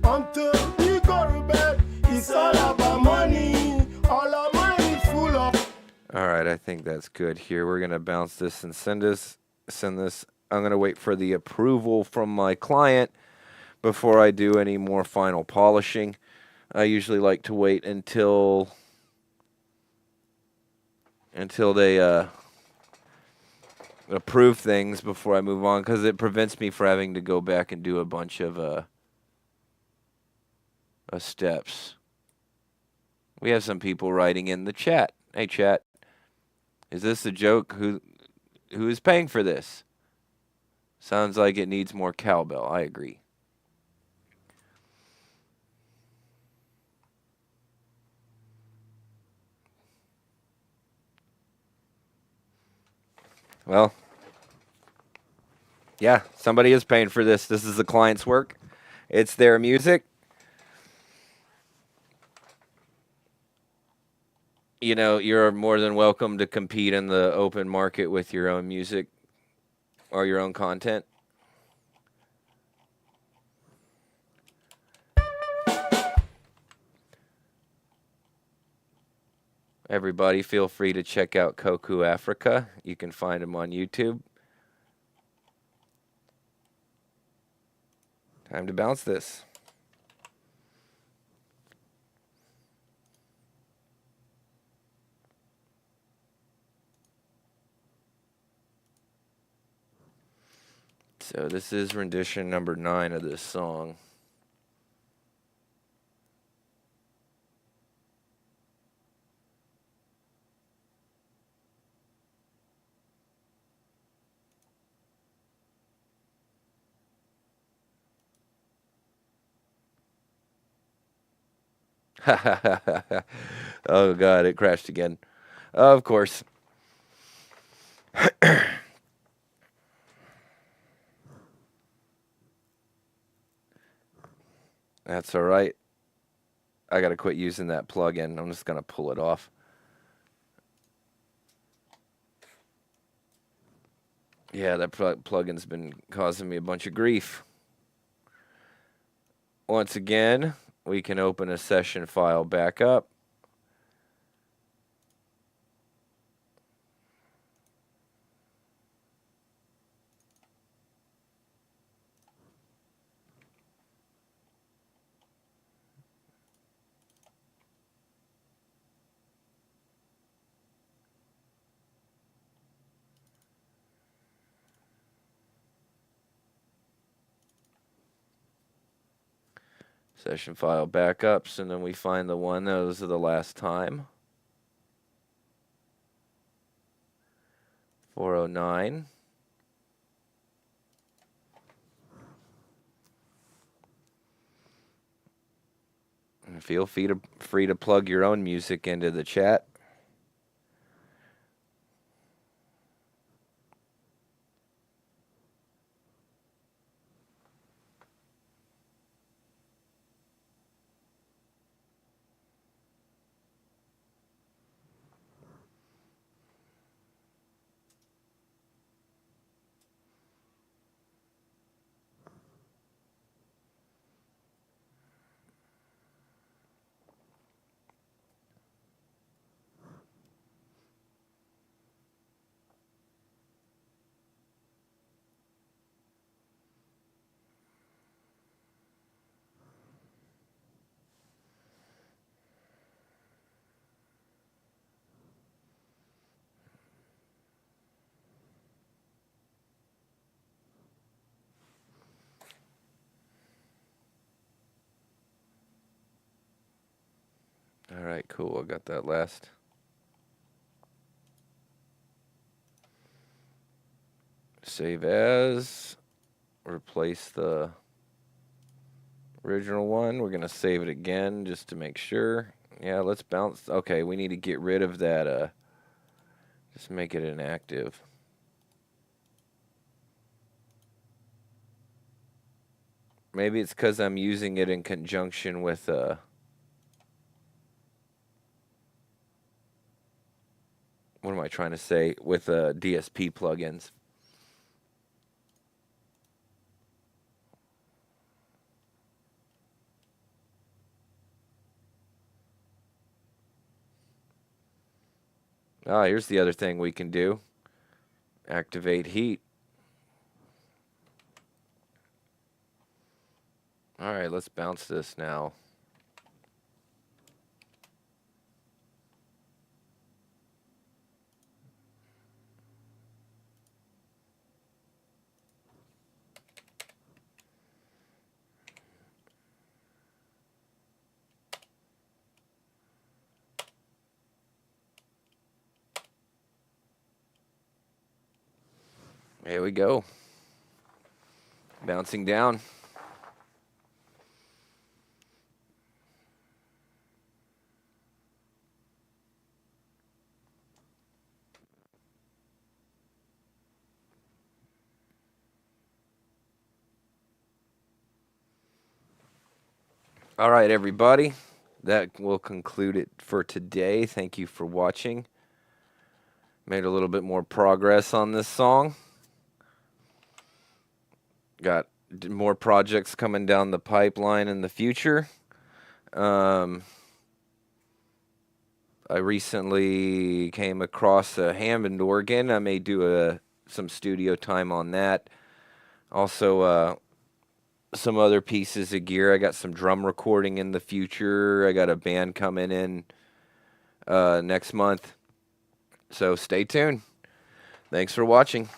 Until we go to bed. It's all about money. All our mind is full of. All right, I think that's good here. We're going to bounce this and send this. I'm going to wait for the approval from my client before I do any more final polishing. I usually like to wait until they approve things before I move on, because it prevents me from having to go back and do a bunch of steps. We have some people writing in the chat. Hey, chat, is this a joke? Who is paying for this? Sounds like it needs more cowbell. I agree. Well, yeah, somebody is paying for this. This is the client's work. It's their music. You know, you're more than welcome to compete in the open market with your own music or your own content. Everybody, feel free to check out Koku Africa. You can find him on YouTube. Time to bounce this. So this is rendition number 9 of this song. Oh god, it crashed again. Of course. That's all right. I got to quit using that plugin. I'm just going to pull it off. Yeah, that plugin's been causing me a bunch of grief. Once again, we can open a session file back up. Session file backups, and then we find the one that was the last time. 409. And feel free to plug your own music into the chat. All right, cool. I got that last. Save as. Replace the original one. We're going to save it again just to make sure. Yeah, let's bounce. Okay, we need to get rid of that. Just make it inactive. Maybe it's because I'm using it in conjunction with what am I trying to say? With DSP plugins. Ah, here's the other thing we can do. Activate heat. All right, let's bounce this now. Here we go. Bouncing down. All right, everybody. That will conclude it for today. Thank you for watching. Made a little bit more progress on this song. Got more projects coming down the pipeline in the future. I recently came across a Hammond organ. I may do some studio time on that. Also, some other pieces of gear. I got some drum recording in the future. I got a band coming in next month. So stay tuned. Thanks for watching.